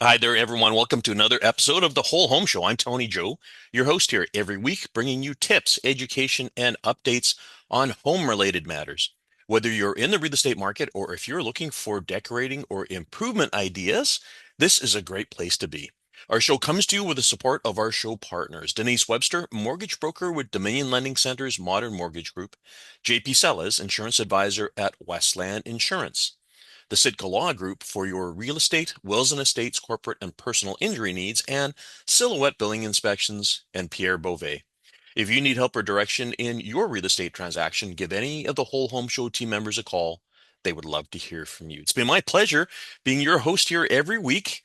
Hi there, everyone. Welcome to another episode of the Whole Home Show. I'm Tony Joe, your host here every week, bringing you tips, education, and updates on home-related matters. Whether you're in the real estate market or if you're looking for decorating or improvement ideas, this is a great place to be. Our show comes to you with the support of our show partners, Denise Webster, mortgage broker with Dominion Lending Center's Modern Mortgage Group, JP Sellers, insurance advisor at Westland Insurance, the Sitka Law Group for your real estate, wills and estates, corporate and personal injury needs, and Silhouette Billing Inspections, and Pierre Beauvais. If you need help or direction in your real estate transaction, give any of the Whole Home Show team members a call. They would love to hear from you. It's been my pleasure being your host here every week.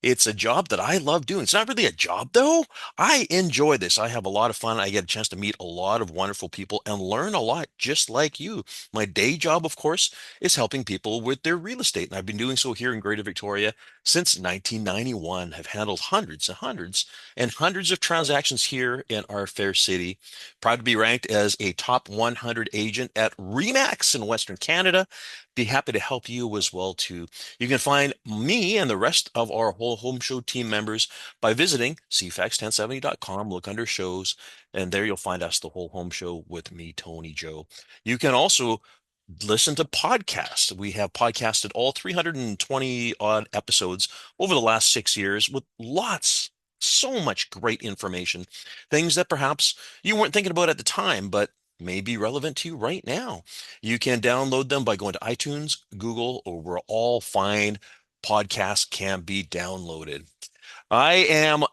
It's a job that I love doing. It's not really a job, though. I enjoy this. I have a lot of fun. I get a chance to meet a lot of wonderful people and learn a lot, just like you. My day job, of course, is helping people with their real estate. And I've been doing so here in Greater Victoria since 1991. I've handled hundreds and hundreds and hundreds of transactions here in our fair city. Proud to be ranked as a top 100 agent at REMAX in Western Canada. Be happy to help you as well, too. You can find me and the rest of our Whole Home Show team members by visiting cfax1070.com. Look under shows, and there you'll find us, the Whole Home Show with me, Tony Joe. You can also listen to podcasts. We have podcasted all 320 odd episodes over the last 6 years with so much great information, things that perhaps you weren't thinking about at the time, but may be relevant to you right now. You can download them by going to iTunes, Google, or where all fine podcasts can be downloaded. I am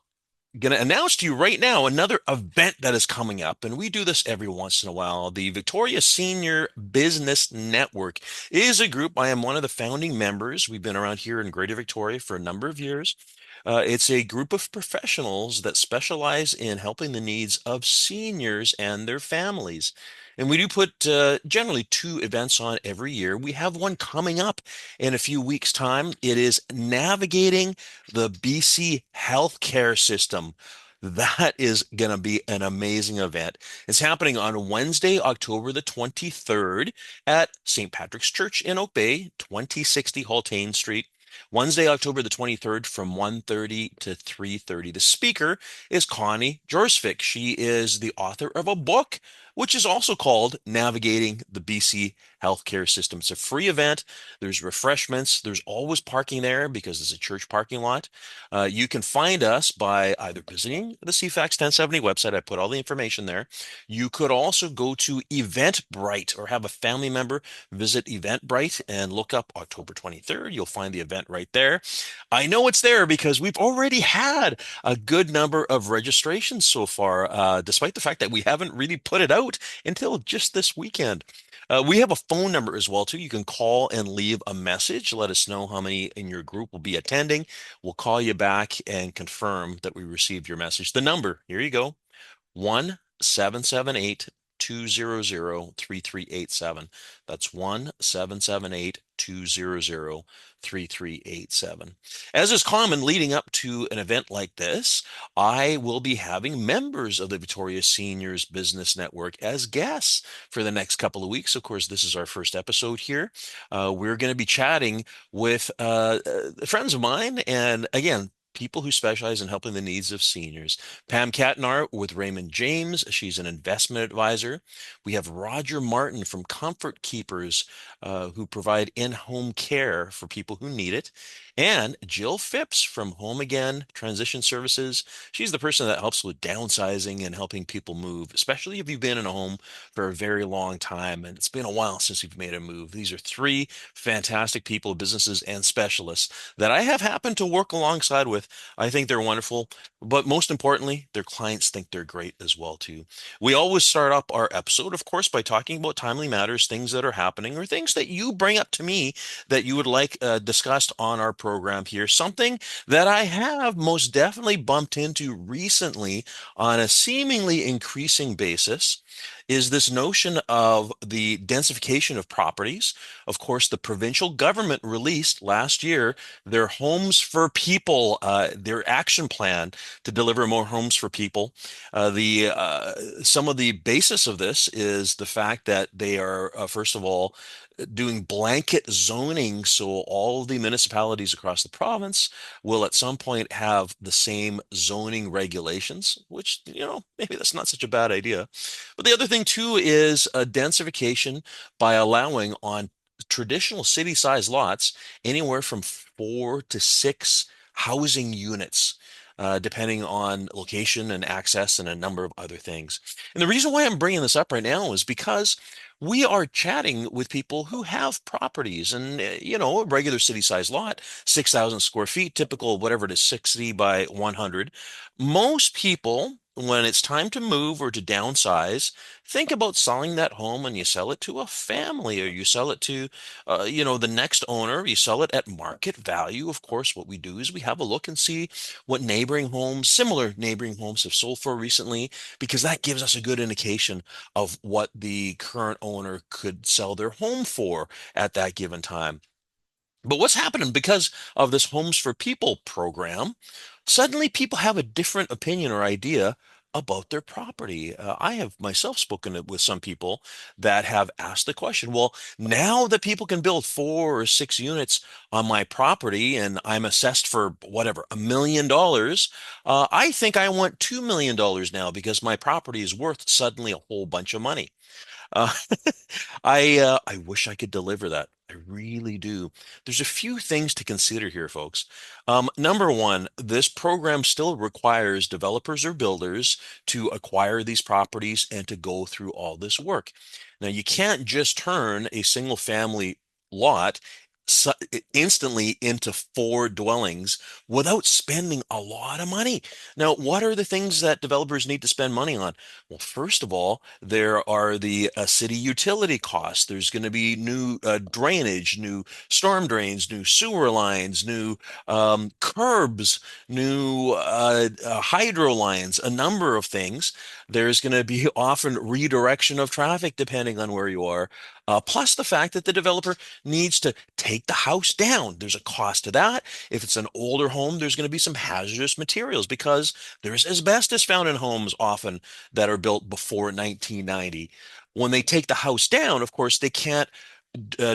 going to announce to you right now another event that is coming up, and we do this every once in a while. The Victoria Senior Business Network is a group. I am one of the founding members. We've been around here in Greater Victoria for a number of years. It's a group of professionals that specialize in helping the needs of seniors and their families. And we do put generally two events on every year. We have one coming up in a few weeks' time. It is Navigating the BC Healthcare System. That is going to be an amazing event. It's happening on Wednesday, October the 23rd at St. Patrick's Church in Oak Bay, 2060 Haltane Street. Wednesday, October the 23rd from 1:30 to 3:30. The speaker is Connie Jorsvik. She is the author of a book, which is also called Navigating the BC Healthcare System. It's a free event. There's refreshments. There's always parking there because it's a church parking lot. You can find us by either visiting the CFAX 1070 website. I put all the information there. You could also go to Eventbrite or have a family member visit Eventbrite and look up October 23rd. You'll find the event right there. I know it's there because we've already had a good number of registrations so far, despite the fact that we haven't really put it out until just this weekend. We have a phone number as well, too. You can call and leave a message. Let us know how many in your group will be attending. We'll call you back and confirm that we received your message. The number, here you go, 1-778-200-3387. That's 1-778-200-3387. As is common leading up to an event like this, I will be having members of the Victoria Seniors Business Network as guests for the next couple of weeks. Of course, this is our first episode here. We're going to be chatting with friends of mine, and again, people who specialize in helping the needs of seniors. Pam Catnar with Raymond James. She's an investment advisor. We have Roger Martin from Comfort Keepers, who provide in-home care for people who need it. And Jill Phipps from Home Again Transition Services. She's the person that helps with downsizing and helping people move, especially if you've been in a home for a very long time and it's been a while since you've made a move. These are three fantastic people, businesses, and specialists that I have happened to work alongside with. I think they're wonderful, but most importantly, their clients think they're great as well too. We always start up our episode, of course, by talking about timely matters, things that are happening, or things that you bring up to me that you would like discussed on our program here. Something that I have most definitely bumped into recently on a seemingly increasing basis is this notion of the densification of properties. Of course, the provincial government released last year their Homes for People, their action plan to deliver more homes for people. Some of the basis of this is the fact that they are, first of all, doing blanket zoning, so all the municipalities across the province will at some point have the same zoning regulations, which, maybe that's not such a bad idea. But the other thing too is densification by allowing on traditional city-sized lots anywhere from 4 to 6 housing units. Depending on location and access and a number of other things. And the reason why I'm bringing this up right now is because we are chatting with people who have properties and, a regular city-sized lot, 6,000 square feet, typical, whatever it is, 60 by 100. Most people, when it's time to move or to downsize, think about selling that home and you sell it to a family or you sell it to, the next owner. You sell it at market value. Of course, what we do is we have a look and see what similar neighboring homes have sold for recently, because that gives us a good indication of what the current owner could sell their home for at that given time. But what's happening because of this Homes for People program? Suddenly, people have a different opinion or idea about their property. I have myself spoken with some people that have asked the question, well, now that people can build 4 or 6 units on my property and I'm assessed for whatever, $1 million, I think I want $2 million now because my property is worth suddenly a whole bunch of money. Uh, I wish I could deliver that. I really do. There's a few things to consider here, folks. Number one, this program still requires developers or builders to acquire these properties and to go through all this work. Now, you can't just turn a single family lot su- instantly into 4 dwellings without spending a lot of money. Now, what are the things that developers need to spend money on? Well, first of all, there are the city utility costs. There's going to be new drainage, new storm drains, new sewer lines, new curbs, new hydro lines, a number of things. There's going to be often redirection of traffic depending on where you are. Plus the fact that the developer needs to take the house down. There's a cost to that. If it's an older home, there's going to be some hazardous materials because there's asbestos found in homes often that are built before 1990. When they take the house down, of course, they can't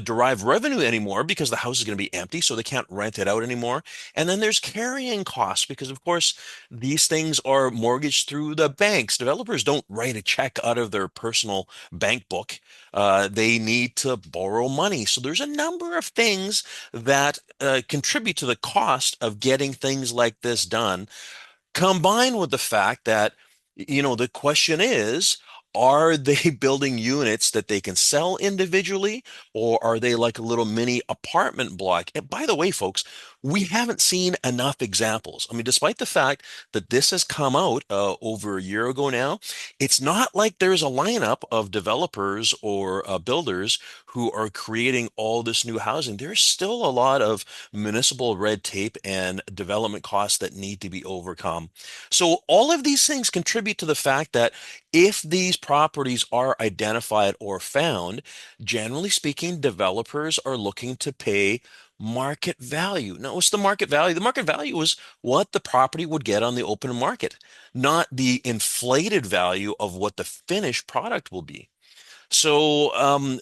derive revenue anymore because the house is going to be empty, so they can't rent it out anymore. And then there's carrying costs because, of course, these things are mortgaged through the banks. Developers don't write a check out of their personal bank book. They need to borrow money. So there's a number of things that contribute to the cost of getting things like this done, combined with the fact that, the question is, are they building units that they can sell individually, or are they like a little mini apartment block? And by the way, folks, we haven't seen enough examples. I mean, despite the fact that this has come out over a year ago now, it's not like there's a lineup of developers or builders who are creating all this new housing. There's still a lot of municipal red tape and development costs that need to be overcome. So all of these things contribute to the fact that if these properties are identified or found, generally speaking, developers are looking to pay market value. Now, what's the market value? The market value is what the property would get on the open market, not the inflated value of what the finished product will be. So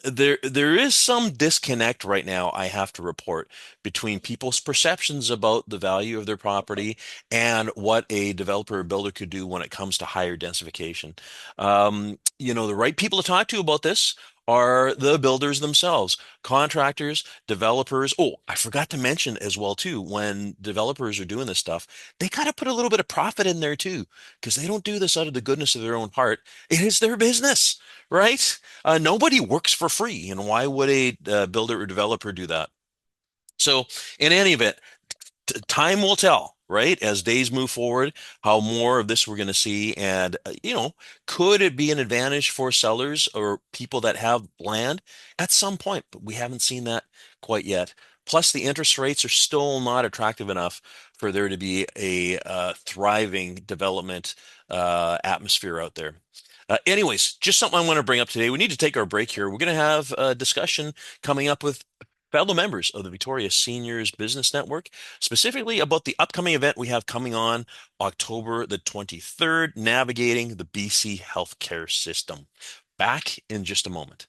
there is some disconnect right now, I have to report, between people's perceptions about the value of their property and what a developer or builder could do when it comes to higher densification. The right people to talk to about this are the builders themselves, contractors, developers. Oh, I forgot to mention as well too, when developers are doing this stuff, they got to put a little bit of profit in there too, because they don't do this out of the goodness of their own heart. It is their business, right? Nobody works for free, and why would a builder or developer do that? So, in any event, time will tell, right? As days move forward, how more of this we're going to see, and could it be an advantage for sellers or people that have land at some point? But we haven't seen that quite yet. Plus, the interest rates are still not attractive enough for there to be a thriving development atmosphere out there. Anyways, just something I want to bring up today. We need to take our break here. We're going to have a discussion coming up with fellow members of the Victoria Seniors Business Network, specifically about the upcoming event we have coming on October the 23rd, Navigating the BC Healthcare System. Back in just a moment.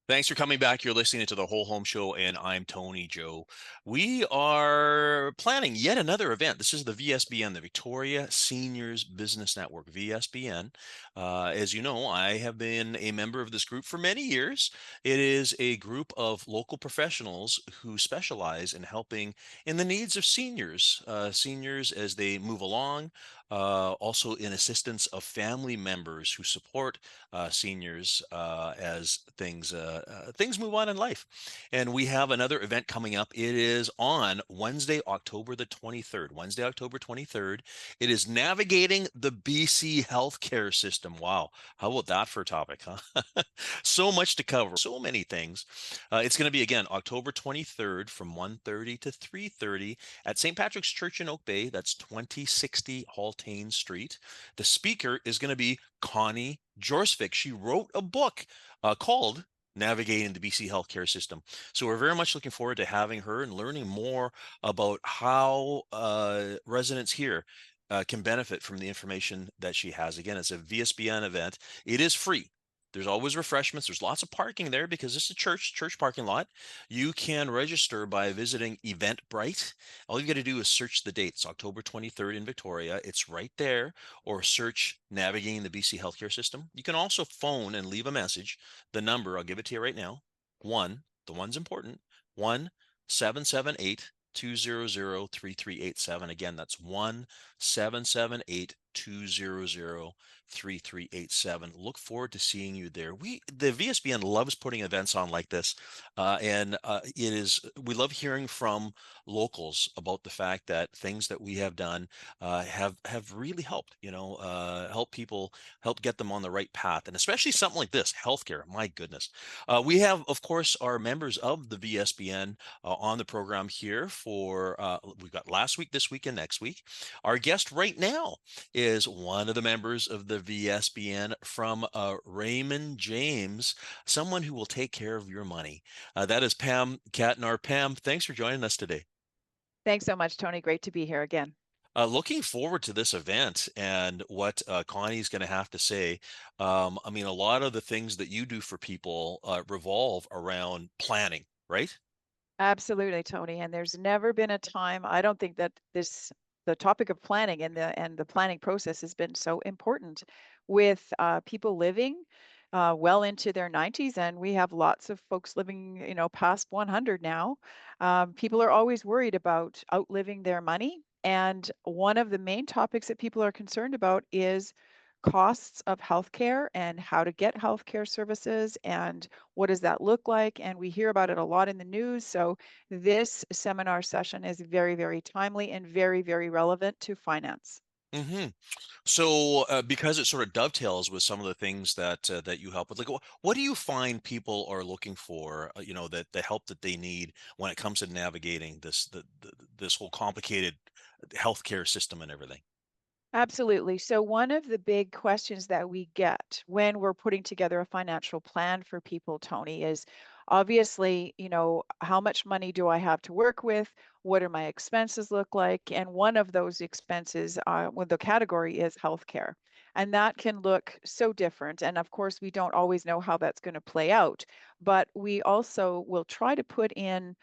Thanks for coming back. You're listening to the Whole Home Show, and I'm Tony Joe. We are planning yet another event. This is the VSBN, the Victoria Seniors Business Network, VSBN. As you know, I have been a member of this group for many years. It is a group of local professionals who specialize in helping in the needs of seniors as they move along, also in assistance of family members who support seniors as things move on in life. And we have another event coming up. It is on Wednesday, October the 23rd. Wednesday, October 23rd. It is navigating the BC healthcare system. Wow, how about that for a topic, huh? So much to cover, so many things. It's going to be again October 23rd from 1:30 to 3:30 at St. Patrick's Church in Oak Bay. That's 2060 Haltane Street. The speaker is going to be Connie Jorsvik. She wrote a book called Navigating the BC Healthcare System. So we're very much looking forward to having her and learning more about how residents here can benefit from the information that she has. Again, it's a VSBN event. It is free. There's always refreshments. There's lots of parking there because it's a church parking lot. You can register by visiting Eventbrite. All you got to do is search the date. It's October 23rd in Victoria. It's right there, or search Navigating the BC Healthcare System. You can also phone and leave a message. The number, I'll give it to you right now. The one's important, 1-778-200-3387. Again, that's 1-778-200-3387. Look forward to seeing you there. The VSBN loves putting events on like this, and we love hearing from locals about the fact that things that we have done have really helped. Help people, help get them on the right path, and especially something like this, healthcare. My goodness, we have, of course, our members of the VSBN on the program here for we've got last week, this week, and next week. Our guest right now is one of the members of the VSBN from Raymond James, someone who will take care of your money. That is Pam Catnar. Pam, thanks for joining us today. Thanks so much, Tony. Great to be here again. Looking forward to this event and what Connie's going to have to say. I mean, a lot of the things that you do for people revolve around planning, right? Absolutely, Tony. And there's never been a time, I don't think that the topic of planning and the planning process has been so important with people living well into their 90s, and we have lots of folks living, past 100 now. People are always worried about outliving their money, and one of the main topics that people are concerned about is costs of healthcare and how to get healthcare services and what does that look like. And we hear about it a lot in the news. So this seminar session is very, very timely and very, very relevant to finance. hmm So, because it sort of dovetails with some of the things that you help with, like what do you find people are looking for? That the help that they need when it comes to navigating this whole complicated healthcare system and everything. Absolutely. So, one of the big questions that we get when we're putting together a financial plan for people, Tony, is obviously, how much money do I have to work with? What do my expenses look like? And one of those expenses, well, the category is healthcare. And that can look so different. And of course, we don't always know how that's going to play out, but we also will try to put in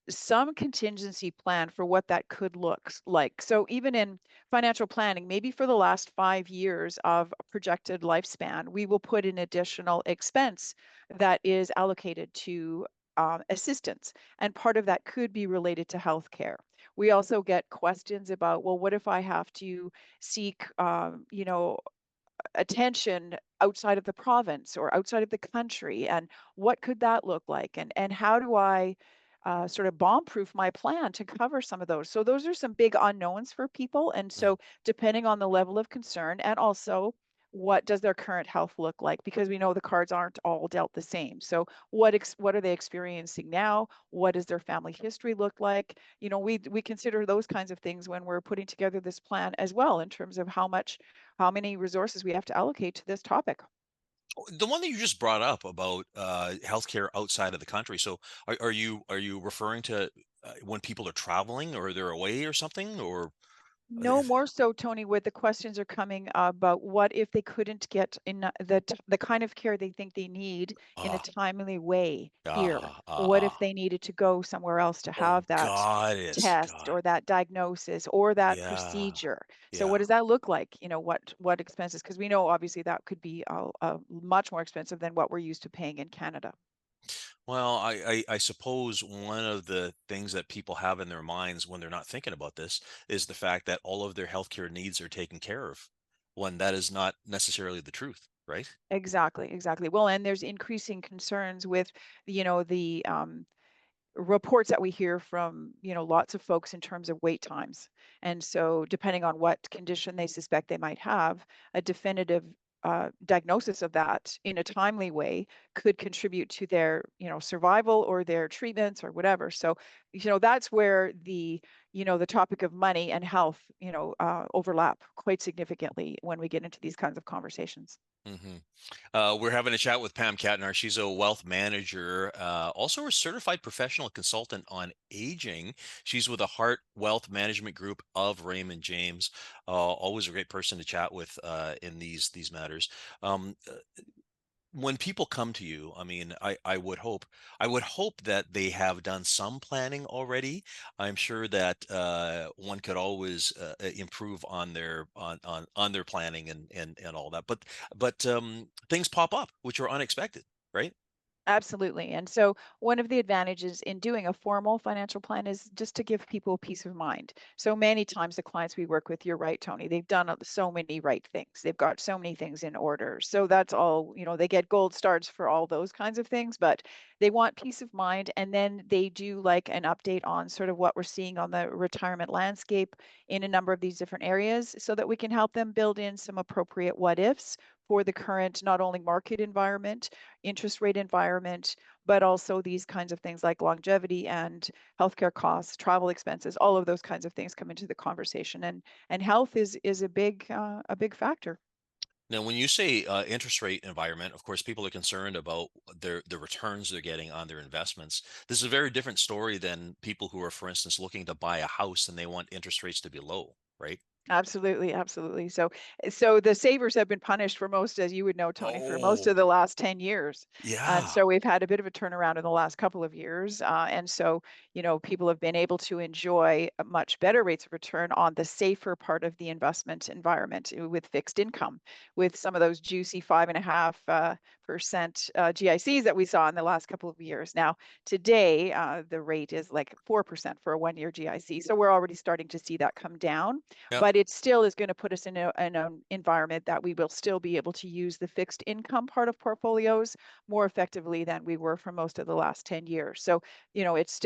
some contingency plan for what that could look like. So even in financial planning, maybe for the last 5 years of projected lifespan, we will put an additional expense that is allocated to assistance. And part of that could be related to healthcare. We also get questions about, well, what if I have to seek, attention outside of the province or outside of the country, and what could that look like, and how do I sort of bomb proof my plan to cover some of those. So those are some big unknowns for people. And so depending on the level of concern and also what does their current health look like, because we know the cards aren't all dealt the same. So what are they experiencing now? What does their family history look like? We consider those kinds of things when we're putting together this plan as well, in terms of how many resources we have to allocate to this topic. The one that you just brought up about healthcare outside of the country. So, are you referring to when people are traveling or they're away or something, or? No more so, Tony, where the questions are coming about what if they couldn't get in the kind of care they think they need in a Ah, timely way here? ah, What if ah. they needed to go somewhere else to Oh, have that got it. test God. or that diagnosis or that Yeah. procedure? So Yeah. what does that look like? What expenses? Because we know obviously that could be much more expensive than what we're used to paying in Canada. Well, I suppose one of the things that people have in their minds when they're not thinking about this is the fact that all of their healthcare needs are taken care of, when that is not necessarily the truth, right? Exactly, exactly. Well, and there's increasing concerns with, the reports that we hear from, lots of folks in terms of wait times. And so, depending on what condition they suspect they might have, a definitive diagnosis of that in a timely way could contribute to their, survival or their treatments or whatever. So, that's where the topic of money and health, overlap quite significantly when we get into these kinds of conversations. hmm We're having a chat with Pam Katnar. She's a wealth manager, also a certified professional consultant on aging. She's with the Heart Wealth Management Group of Raymond James. Always a great person to chat with in these matters. Um, when people come to you, I mean, I would hope that they have done some planning already. I'm sure that one could always improve on on their planning and all that. But things pop up which are unexpected, right? Absolutely. And so one of the advantages in doing a formal financial plan is just to give people peace of mind. So many times the clients we work with, you're right, Tony, they've done so many right things. They've got so many things in order. So that's all, they get gold stars for all those kinds of things, but they want peace of mind. And then they do like an update on sort of what we're seeing on the retirement landscape in a number of these different areas so that we can help them build in some appropriate what ifs for the current, not only market environment, interest rate environment, but also these kinds of things like longevity and healthcare costs, travel expenses, all of those kinds of things come into the conversation. And health is a big factor. Now, when you say interest rate environment, of course, people are concerned about the returns they're getting on their investments. This is a very different story than people who are, for instance, looking to buy a house and they want interest rates to be low, right? Absolutely, absolutely. So the savers have been punished for most, as you would know, Tony, for most of Oh, the last 10 years. And yeah. so we've had a bit of a turnaround in the last couple of years. And so, people have been able to enjoy a much better rates of return on the safer part of the investment environment with fixed income, with some of those juicy 5.5% GICs that we saw in the last couple of years. Now, today, the rate is like 4% for a 1 year GIC. So we're already starting to see that come down, Yep. but it still is going to put us in an environment that we will still be able to use the fixed income part of portfolios more effectively than we were for most of the last 10 years. So, it's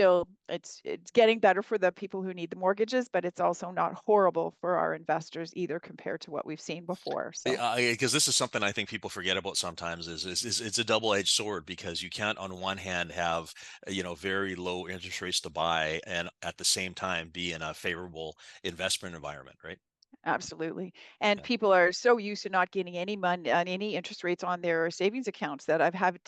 getting better for the people who need the mortgages, but it's also not horrible for our investors either compared to what we've seen before. So Yeah, because this is something I think people forget about sometimes is it's a double-edged sword because you can't on one hand have very low interest rates to buy and at the same time be in a favorable investment environment, right? absolutely. And Yeah. people are so used to not getting any money on any interest rates on their savings accounts that I've had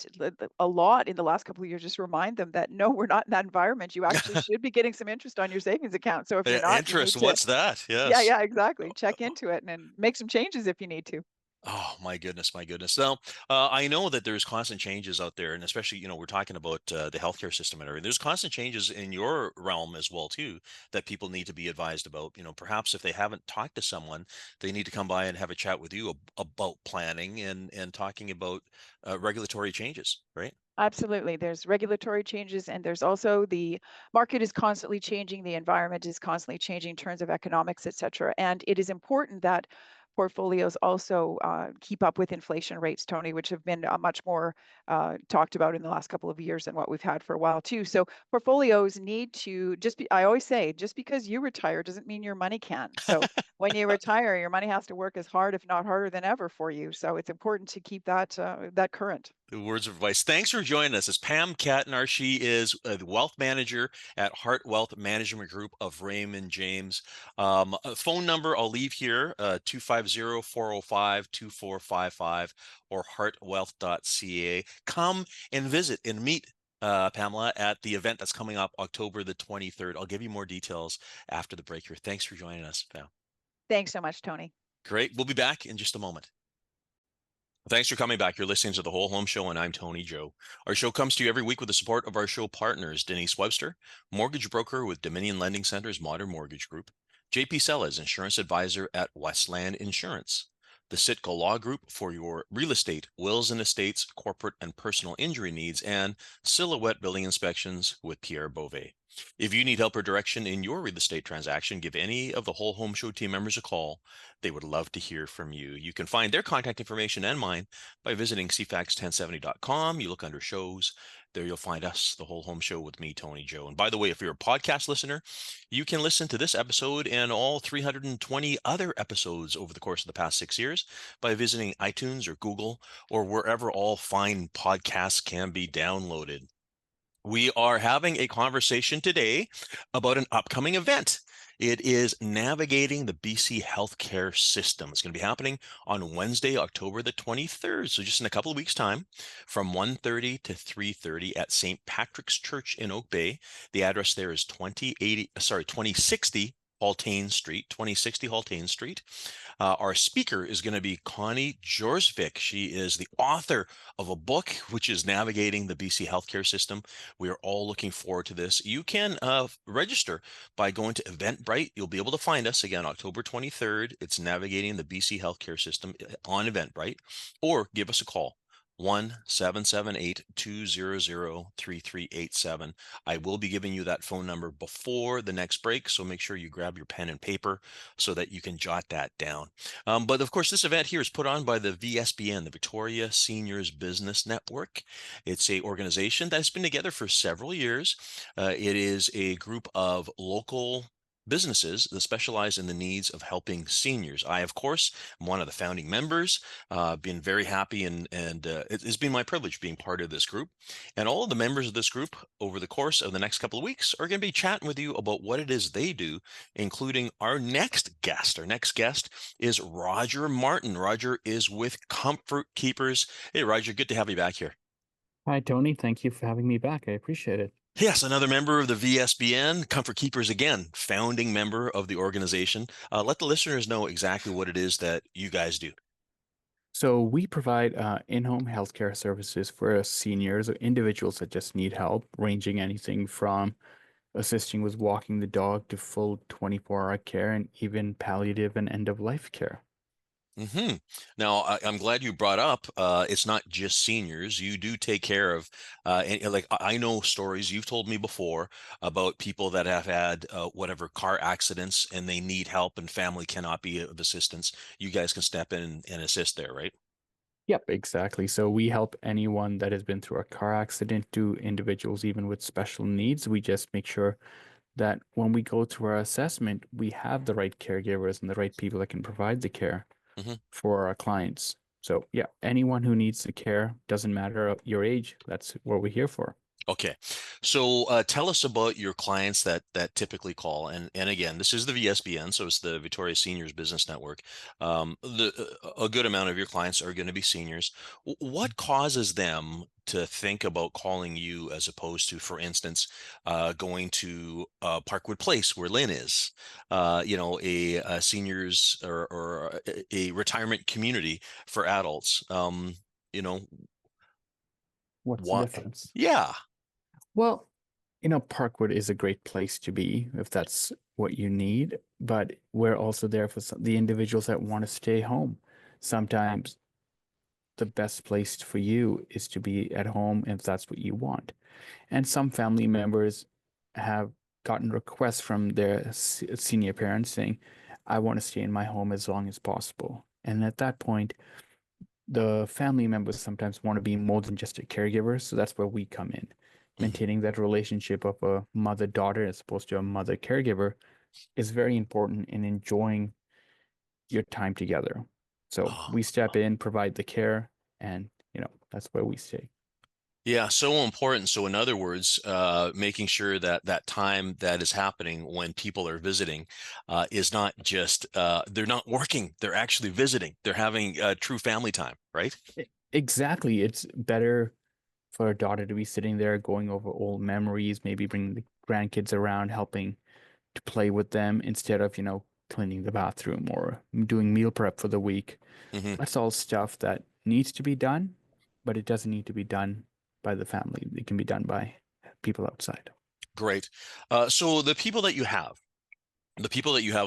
a lot in the last couple of years just remind them that no, we're not in that environment. You actually should be getting some interest on your savings account. So if you're Yeah, not, you interest, need to, what's that? yeah, Yes. yeah, exactly. Check into it and make some changes if you need to. Oh my goodness, my goodness. Now, I know that there's constant changes out there, and especially, we're talking about the healthcare system and everything. There's constant changes in your realm as well too that people need to be advised about. Perhaps if they haven't talked to someone, they need to come by and have a chat with you about planning and talking about regulatory changes, right? Absolutely. There's regulatory changes, and there's also the market is constantly changing, the environment is constantly changing in terms of economics, et cetera. And it is important that portfolios also keep up with inflation rates, Tony, which have been much more talked about in the last couple of years than what we've had for a while, too. So portfolios need to I always say, just because you retire doesn't mean your money can. So when you retire, your money has to work as hard, if not harder than ever for you. So it's important to keep that current. The words of advice. Thanks for joining us. It's Pam Katnar. She is the wealth manager at Heart Wealth Management Group of Raymond James. A phone number I'll leave here, 250-405-2455 or heartwealth.ca. Come and visit and meet Pamela at the event that's coming up October the 23rd. I'll give you more details after the break here. Thanks for joining us, Pam. Thanks so much, Tony. Great. We'll be back in just a moment. Thanks for coming back. You're listening to the Whole Home Show, and I'm Tony Joe. Our show comes to you every week with the support of our show partners, Denise Webster, mortgage broker with Dominion Lending Center's Modern Mortgage Group, JP Sellers, insurance advisor at Westland Insurance, the Sitka Law Group for your real estate, wills and estates, corporate and personal injury needs, and Silhouette Building Inspections with Pierre Beauvais. If you need help or direction in your real estate transaction, give any of the Whole Home Show team members a call. They would love to hear from you. You can find their contact information and mine by visiting cfax1070.com. You look under shows. There you'll find us, the Whole Home Show with me, Tony Joe. And by the way, if you're a podcast listener, you can listen to this episode and all 320 other episodes over the course of the past 6 years by visiting iTunes or Google or wherever all fine podcasts can be downloaded. We are having a conversation today about an upcoming event. It is Navigating the BC Healthcare System. It's going to be happening on Wednesday, October the 23rd. So just in a couple of weeks' time, from 1:30 to 3:30 at St. Patrick's Church in Oak Bay. The address there is 2060 Haltane Street, 2060 Haltane Street. Our speaker is going to be Connie Jorsvik. She is the author of a book, which is Navigating the BC Healthcare System. We are all looking forward to this. You can register by going to Eventbrite. You'll be able to find us again, October 23rd. It's Navigating the BC Healthcare System on Eventbrite, or give us a call. 1-778-200-3387. I will be giving you that phone number before the next break, so make sure you grab your pen and paper so that you can jot that down. But of course, this event here is put on by the VSBN, the Victoria Seniors Business Network. It's an organization that's been together for several years. It is a group of local businesses that specialize in the needs of helping seniors. I, of course, am one of the founding members. Been very happy and it's been my privilege being part of this group. And all of the members of this group over the course of the next couple of weeks are going to be chatting with you about what it is they do, including our next guest. Our next guest is Roger Martin. Roger is with Comfort Keepers. Hey, Roger, good to have you back here. Hi, Tony. Thank you for having me back. I appreciate it. Yes, another member of the VSBN, Comfort Keepers again, founding member of the organization. Let the listeners know exactly what it is that you guys do. So we provide in-home healthcare services for seniors or individuals that just need help, ranging anything from assisting with walking the dog to full 24-hour care and even palliative and end-of-life care. Now, I'm glad you brought up, it's not just seniors. You do take care of, like I know stories you've told me before about people that have had whatever car accidents and they need help and family cannot be of assistance. You guys can step in and assist there, right? Yep, exactly. So we help anyone that has been through a car accident to individuals even with special needs. We just make sure that when we go through our assessment, we have the right caregivers and the right people that can provide the care for our clients. So yeah, anyone who needs the care, doesn't matter your age, that's what we're here for. Okay, so tell us about your clients that typically call, and again, this is the VSBN, so it's the Victoria Seniors Business Network. A good amount of your clients are going to be seniors. What causes them to think about calling you as opposed to, for instance, going to Parkwood Place where Lynn is, a seniors or a retirement community for adults? What's the What? difference? Yeah. Well, Parkwood is a great place to be if that's what you need, but we're also there for the individuals that want to stay home. Sometimes the best place for you is to be at home if that's what you want. And some family members have gotten requests from their senior parents saying, I want to stay in my home as long as possible. And at that point, the family members sometimes want to be more than just a caregiver. So that's where we come in. Maintaining that relationship of a mother-daughter as opposed to a mother-caregiver is very important in enjoying your time together. So we step in, provide the care, and that's where we stay. Yeah, so important. So in other words, making sure that that time that is happening when people are visiting is not just they're not working, they're actually visiting. They're having true family time, right? Exactly. It's better for a daughter to be sitting there going over old memories, maybe bringing the grandkids around, helping to play with them instead of, cleaning the bathroom or doing meal prep for the week. Hmm. That's all stuff that needs to be done, but it doesn't need to be done by the family. It can be done by people outside. Great. So the people that you have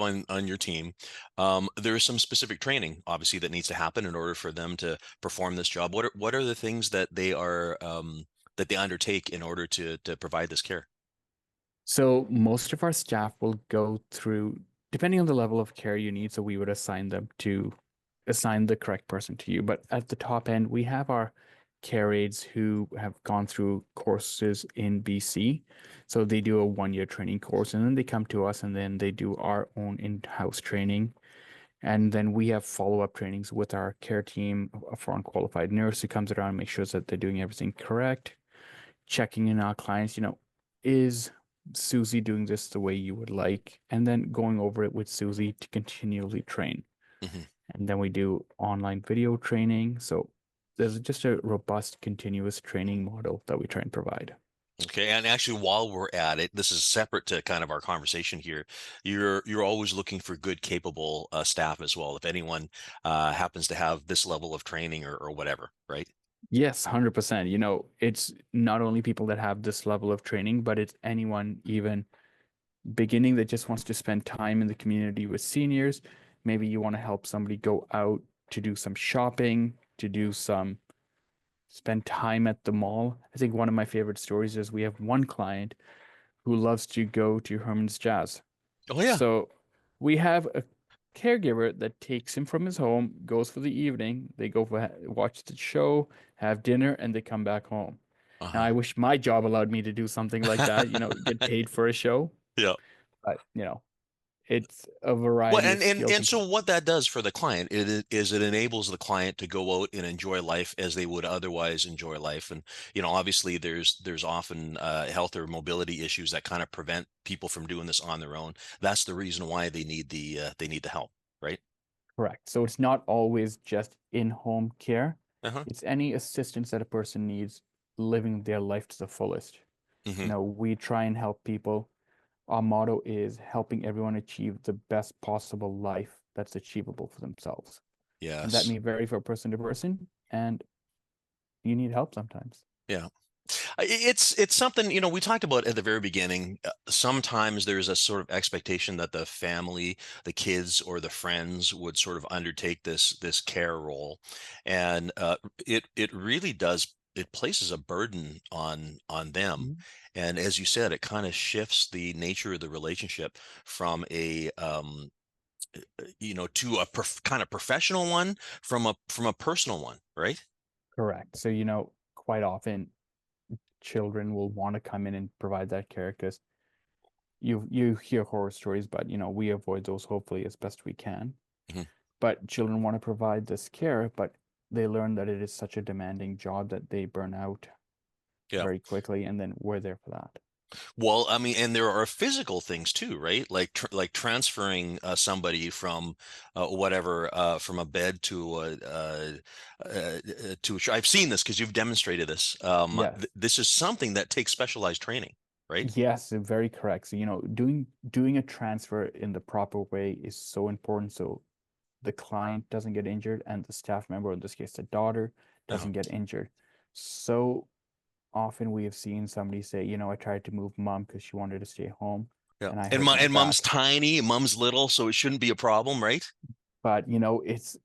on your team, there is some specific training, obviously, that needs to happen in order for them to perform this job. What are the things that they undertake in order to provide this care? So most of our staff will go through, depending on the level of care you need, so we would assign the correct person to you. But at the top end, we have our care aides who have gone through courses in BC. So they do a 1 year training course and then they come to us and then they do our own in-house training. And then we have follow-up trainings with our care team, a foreign qualified nurse who comes around and makes sure that they're doing everything correct, checking in our clients, is Susie doing this the way you would like? And then going over it with Susie to continually train. Hmm. And then we do online video training. So there's just a robust, continuous training model that we try and provide. Okay, and actually, while we're at it, this is separate to kind of our conversation here. You're always looking for good, capable staff as well. If anyone happens to have this level of training or whatever, right? Yes, 100%. It's not only people that have this level of training, but it's anyone even beginning that just wants to spend time in the community with seniors. Maybe you want to help somebody go out to do some shopping, spend time at the mall. I think one of my favorite stories is we have one client who loves to go to Herman's Jazz. Oh yeah. So we have a caregiver that takes him from his home, goes for the evening, they go watch the show, have dinner, and they come back home. Now, I Uh-huh. wish my job allowed me to do something like that, get paid for a show, Yeah. but it's a Well, variety of skills and and so what that does for the client it enables the client to go out and enjoy life as they would otherwise enjoy life. And obviously there's often health or mobility issues that kind of prevent people from doing this on their own. That's the reason why they need the help, right? correct. So it's not always just in-home care. Uh-huh. It's any assistance that a person needs living their life to the fullest. Hmm. We try and help people. Our motto is helping everyone achieve the best possible life that's achievable for themselves. And that Yes. may vary from person to person, and you need help sometimes. Yeah. It's something, we talked about at the very beginning. Sometimes there's a sort of expectation that the family, the kids, or the friends would sort of undertake this care role, and it really does. It places a burden on them, Mhm. and as you said, it kind of shifts the nature of the relationship from a to a kind of professional one from a personal one, right? Correct. So, quite often children will want to come in and provide that care because you hear horror stories, but we avoid those hopefully as best we can. Mhm. But children want to provide this care, but they learn that it is such a demanding job that they burn out Yeah. very quickly, and then we're there for that. Well, I mean, and there are physical things too, right? Like transferring somebody from whatever from a bed to I've seen this because you've demonstrated this. Yes. This is something that takes specialized training, right? Yes, very correct. So, doing a transfer in the proper way is so important so the client doesn't get injured and the staff member, in this case, the daughter, Uh-huh. doesn't get injured. So often we have seen somebody say, I tried to move mom because she wanted to stay home Yeah. and I And hurt my mom's back. tiny, mom's little, so it shouldn't be a problem, right? But it's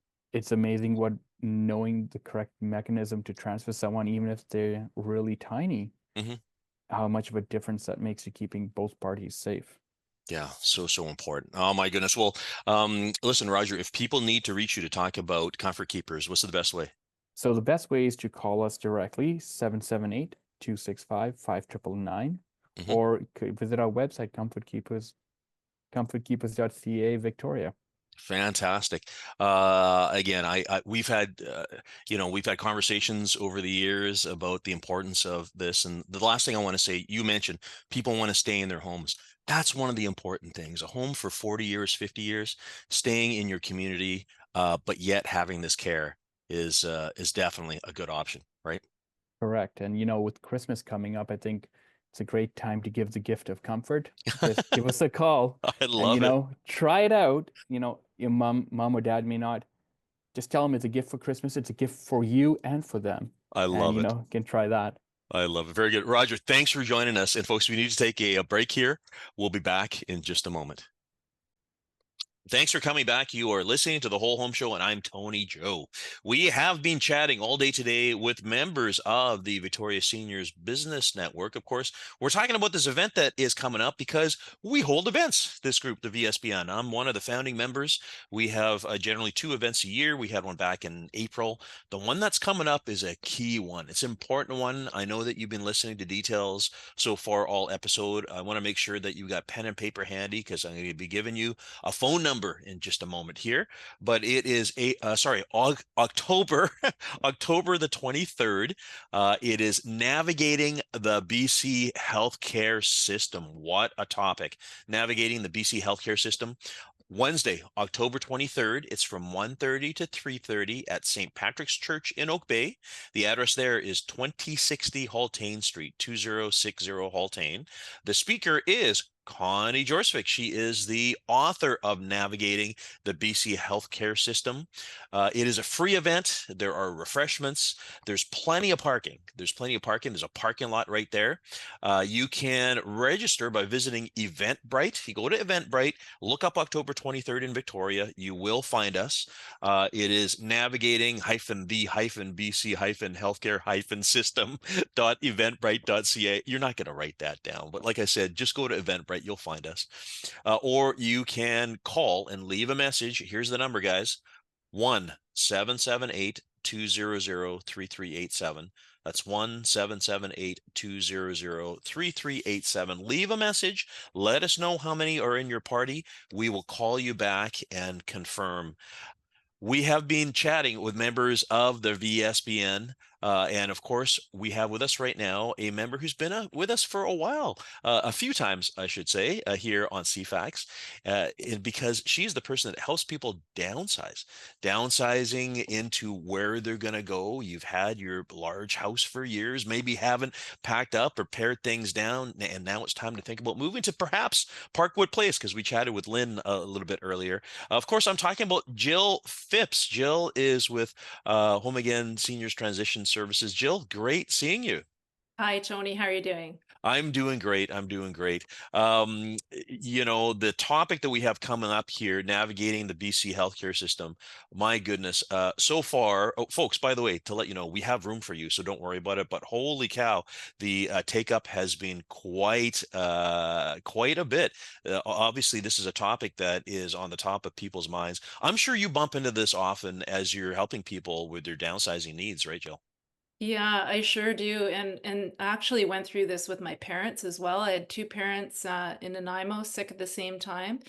amazing what knowing the correct mechanism to transfer someone, even if they're really tiny, Hmm. how much of a difference that makes to keeping both parties safe. Yeah, so important. Oh my goodness. Well, listen, Roger, if people need to reach you to talk about Comfort Keepers, what's the best way? So the best way is to call us directly, 778-265-5999, Hmm. or could visit our website, comfortkeepers.ca, Victoria. Fantastic. Again, we've had conversations over the years about the importance of this. And the last thing I want to say, you mentioned people want to stay in their homes. That's one of the important things. A home for 40 years, 50 years, staying in your community, but yet having this care is definitely a good option, right? Correct. And with Christmas coming up, I think It's a great time to give the gift of comfort. Just give us a call I and, love it. try it out. Your mom or dad may not. Just tell them it's a gift for Christmas. It's a gift for you and for them. I And, love it. can try that. I love it. Very good. Roger, thanks for joining us. And folks, we need to take a break here. We'll be back in just a moment. Thanks for coming back. You are listening to The Whole Home Show, and I'm Tony Joe. We have been chatting all day today with members of the Victoria Seniors Business Network. Of course, we're talking about this event that is coming up because we hold events, this group, the VSBN. I'm one of the founding members. We have generally 2 events a year. We had one back in April. The one that's coming up is a key one. It's an important one. I know that you've been listening to details so far all episode. I want to make sure that you got pen and paper handy because I'm going to be giving you a phone number in just a moment here, but it is October, October the 23rd. It is navigating the BC healthcare system. What a topic. Navigating the BC healthcare system. Wednesday, October 23rd. It's from 1:30 to 3:30 at St. Patrick's Church in Oak Bay. The address there is 2060 Haltane Street, 2060 Haltane. The speaker is Connie Jorsvik. She is the author of Navigating the BC Healthcare System. It is a free event. There are refreshments. There's plenty of parking. There's a parking lot right there. You can register by visiting Eventbrite. You go to Eventbrite, look up October 23rd in Victoria. You will find us. It is navigating the BC healthcare system.eventbrite.ca. You're not going to write that down, but like I said, just go to Eventbrite. You'll find us. Or you can call and leave a message. Here's the number, guys. 1-778-200-3387. That's 1-778-200-3387. Leave a message. Let us know how many are in your party. We will call you back and confirm. We have been chatting with members of the VSBN. And of course, we have with us right now a member who's been with us for a while, a few times, I should say, here on CFAX, because she's the person that helps people downsizing into where they're going to go. You've had your large house for years, maybe haven't packed up or pared things down, and now it's time to think about moving to perhaps Parkwood Place, because we chatted with Lynn a little bit earlier. Of course, I'm talking about Jill Phipps. Jill is with Home Again Seniors Transition Services. Jill, great seeing you. Hi, Tony. How are you doing? I'm doing great. The topic that we have coming up here, navigating the BC healthcare system, my goodness, so far, folks, by the way, to let you know, we have room for you, so don't worry about it, but holy cow, the take up has been quite a bit. Obviously, this is a topic that is on the top of people's minds. I'm sure you bump into this often as you're helping people with their downsizing needs, right, Jill? Yeah, I sure do. And actually went through this with my parents as well. I had 2 parents in Nanaimo sick at the same time.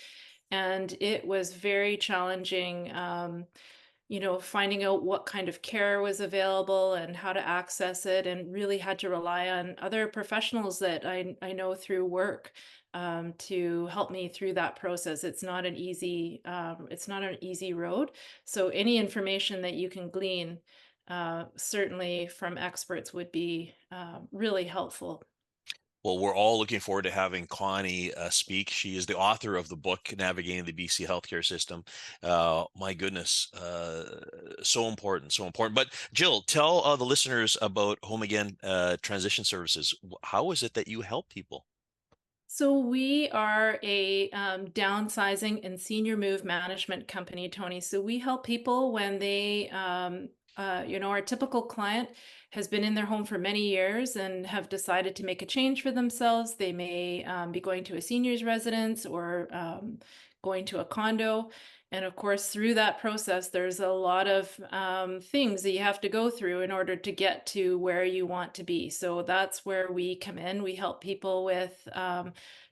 And it was very challenging, finding out what kind of care was available and how to access it, and really had to rely on other professionals that I know through work to help me through that process. It's not an easy road. So any information that you can glean certainly from experts would be really helpful. Well, we're all looking forward to having Connie speak. She is the author of the book, Navigating the BC Healthcare System. My goodness, so important, so important. But Jill, tell the listeners about Home Again Transition Services. How is it that you help people? So we are a downsizing and senior move management company, Tony. So we help people when they our typical client has been in their home for many years and have decided to make a change for themselves. They may be going to a senior's residence or going to a condo. And of course, through that process, there's a lot of things that you have to go through in order to get to where you want to be. So that's where we come in. We help people with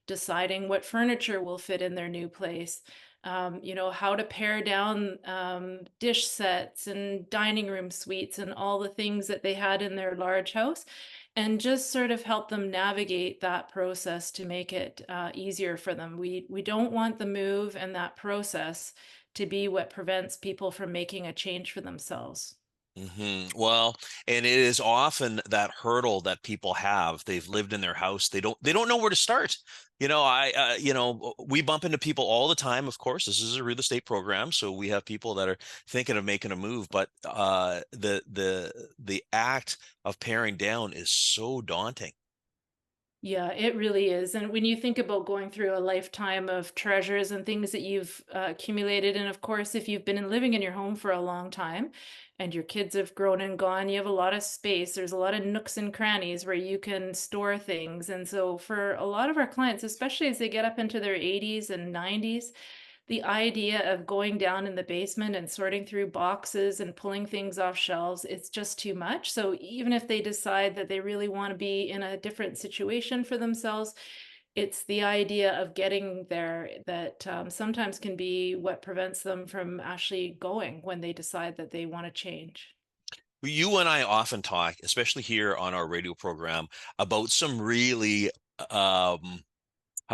deciding what furniture will fit in their new place. How to pare down dish sets and dining room suites and all the things that they had in their large house, and just sort of help them navigate that process to make it easier for them. We don't want the move and that process to be what prevents people from making a change for themselves. Well, and it is often that hurdle that people have. They've lived in their house. They don't know where to start. We bump into people all the time. Of course, this is a real estate program, so we have people that are thinking of making a move, but the act of paring down is so daunting. Yeah, it really is. And when you think about going through a lifetime of treasures and things that you've accumulated, and of course, if you've been living in your home for a long time and your kids have grown and gone, you have a lot of space. There's a lot of nooks and crannies where you can store things. And so, for a lot of our clients, especially as they get up into their 80s and 90s, the idea of going down in the basement and sorting through boxes and pulling things off shelves, it's just too much. So even if they decide that they really want to be in a different situation for themselves, it's the idea of getting there that sometimes can be what prevents them from actually going when they decide that they want to change. You and I often talk, especially here on our radio program, about some really how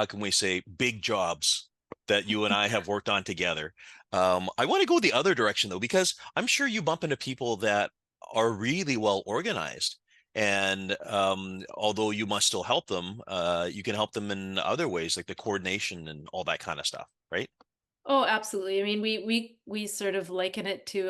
can we say, big jobs that you and I have worked on together. I want to go the other direction though, because I'm sure you bump into people that are really well organized. And although you must still help them, you can help them in other ways, like the coordination and all that kind of stuff, right? Oh, absolutely. I mean, we sort of liken it to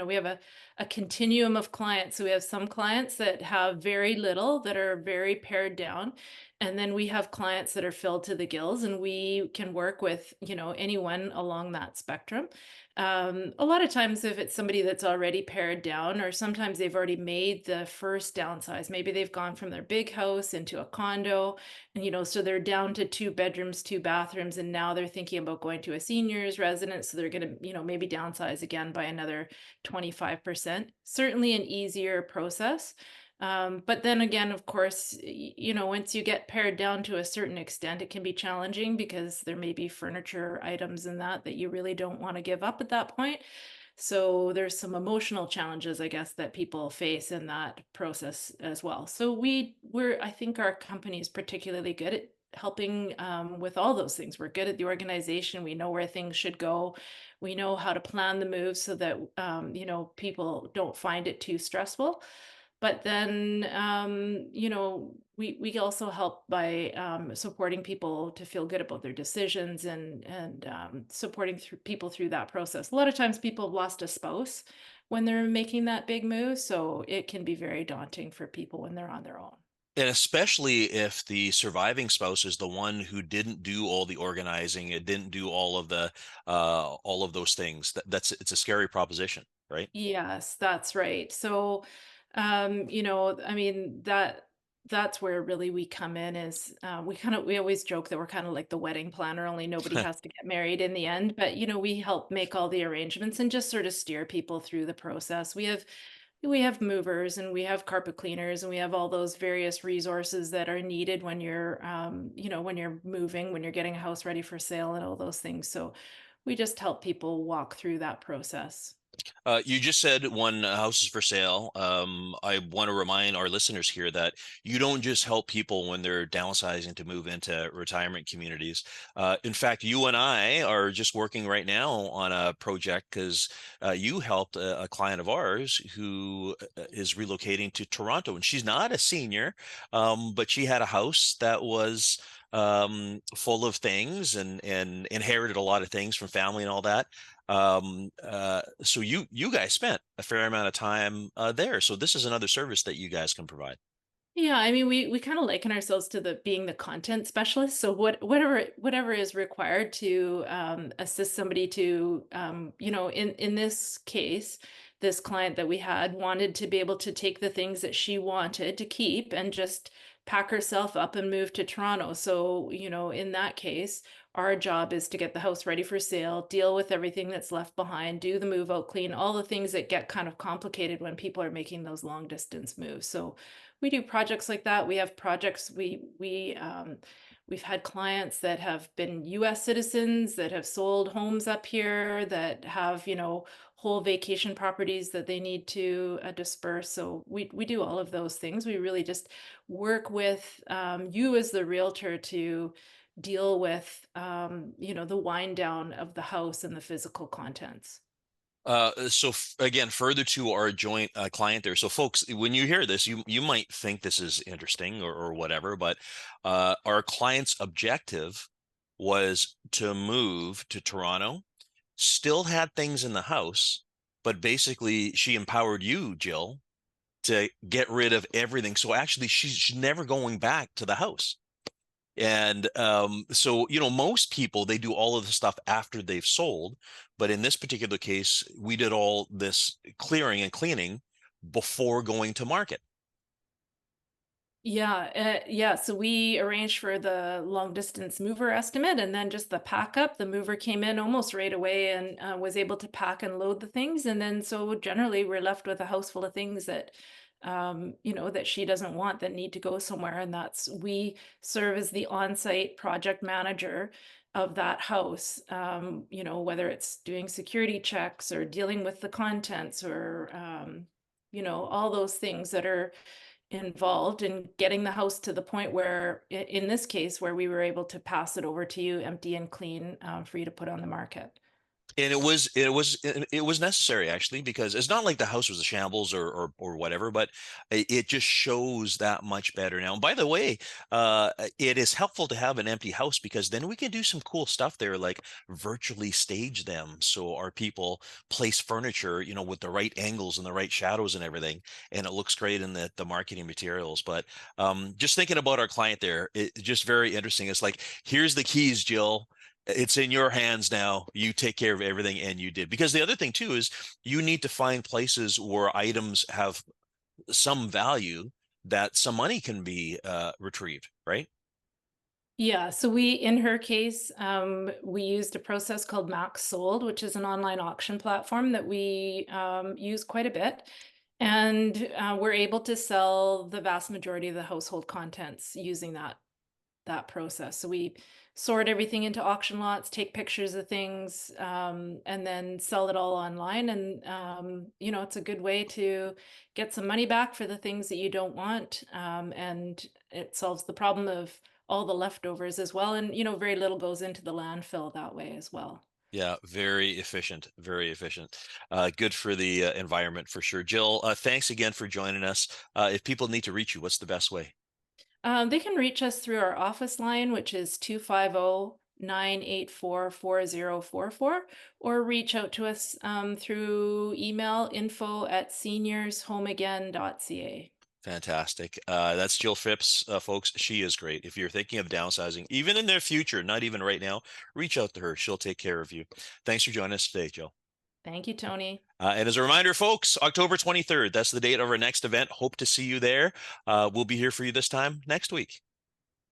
we have a continuum of clients. So we have some clients that have very little that are very pared down, and then we have clients that are filled to the gills, and we can work with, anyone along that spectrum. A lot of times, if it's somebody that's already pared down, or sometimes they've already made the first downsize, maybe they've gone from their big house into a condo, and so they're down to 2 bedrooms, 2 bathrooms, and now they're thinking about going to a senior's residence. So they're going to, maybe downsize again by another 25%. Certainly an easier process. But then again, of course, once you get pared down to a certain extent, it can be challenging because there may be furniture items in that you really don't want to give up at that point. So there's some emotional challenges, I guess, that people face in that process as well. So I think our company is particularly good at helping with all those things. We're good at the organization. We know where things should go. We know how to plan the move so that people don't find it too stressful. But then, we also help by supporting people to feel good about their decisions and supporting people through that process. A lot of times people have lost a spouse when they're making that big move, so it can be very daunting for people when they're on their own. And especially if the surviving spouse is the one who didn't do all the organizing, it didn't do all of those things. It's a scary proposition, right? Yes, that's right. So, I mean, that's where really we come in is we always joke that we're kind of like the wedding planner, only nobody has to get married in the end. But we help make all the arrangements and just sort of steer people through the process. We have movers and we have carpet cleaners and we have all those various resources that are needed when you're when you're moving, when you're getting a house ready for sale and all those things. So we just help people walk through that process. You just said one house is for sale. I want to remind our listeners here that you don't just help people when they're downsizing to move into retirement communities. In fact, you and I are just working right now on a project because you helped a client of ours who is relocating to Toronto, and she's not a senior, but she had a house that was full of things and inherited a lot of things from family and all that. So you guys spent a fair amount of time there. So this is another service that you guys can provide. Yeah, I mean, we kind of liken ourselves to the being the content specialist. So whatever is required to assist somebody to in this case, this client that we had wanted to be able to take the things that she wanted to keep and just pack herself up and move to Toronto. So, in that case, our job is to get the house ready for sale, deal with everything that's left behind, do the move out clean, all the things that get kind of complicated when people are making those long distance moves. So we do projects like that. We have projects. We've had clients that have been U.S. citizens that have sold homes up here that have whole vacation properties that they need to disperse. So we do all of those things. We really just work with you as the realtor to deal with the wind down of the house and the physical contents. Again, further to our joint client there. So folks, when you hear this, you might think this is interesting or whatever, but our client's objective was to move to Toronto, still had things in the house, but basically she empowered you, Jill, to get rid of everything. So actually she's never going back to the house. And so, most people, they do all of the stuff after they've sold. But in this particular case, we did all this clearing and cleaning before going to market. Yeah. So we arranged for the long distance mover estimate and then just the pack up. The mover came in almost right away and was able to pack and load the things. And then so generally we're left with a house full of things that that she doesn't want, that need to go somewhere. And we serve as the on-site project manager of that house, whether it's doing security checks or dealing with the contents or, all those things that are involved in getting the house to the point where, in this case, where we were able to pass it over to you empty and clean for you to put on the market. And it was necessary, actually, because it's not like the house was a shambles or whatever, but it just shows that much better now. And by the way, it is helpful to have an empty house because then we can do some cool stuff there, like virtually stage them. So our people place furniture, with the right angles and the right shadows and everything, and it looks great in the marketing materials. But just thinking about our client there, it's just very interesting. It's like, here's the keys, Jill. It's in your hands now. You take care of everything, and you did. Because the other thing too is you need to find places where items have some value that some money can be retrieved, right? Yeah, so in her case, we used a process called Max Sold, which is an online auction platform that we use quite a bit. And we're able to sell the vast majority of the household contents using that process. So we sort everything into auction lots, take pictures of things, and then sell it all online. And it's a good way to get some money back for the things that you don't want, and it solves the problem of all the leftovers as well. And very little goes into the landfill that way as well. Yeah, very efficient, very efficient. Good for the environment for sure. Jill, thanks again for joining us. If people need to reach you, what's the best way? They can reach us through our office line, which is 250-984-4044, or reach out to us through email, info@seniorshomeagain.ca. Fantastic. That's Jill Phipps, folks. She is great. If you're thinking of downsizing, even in the future, not even right now, reach out to her. She'll take care of you. Thanks for joining us today, Jill. Thank you, Tony. And as a reminder, folks, October 23rd, that's the date of our next event. Hope to see you there. We'll be here for you this time next week.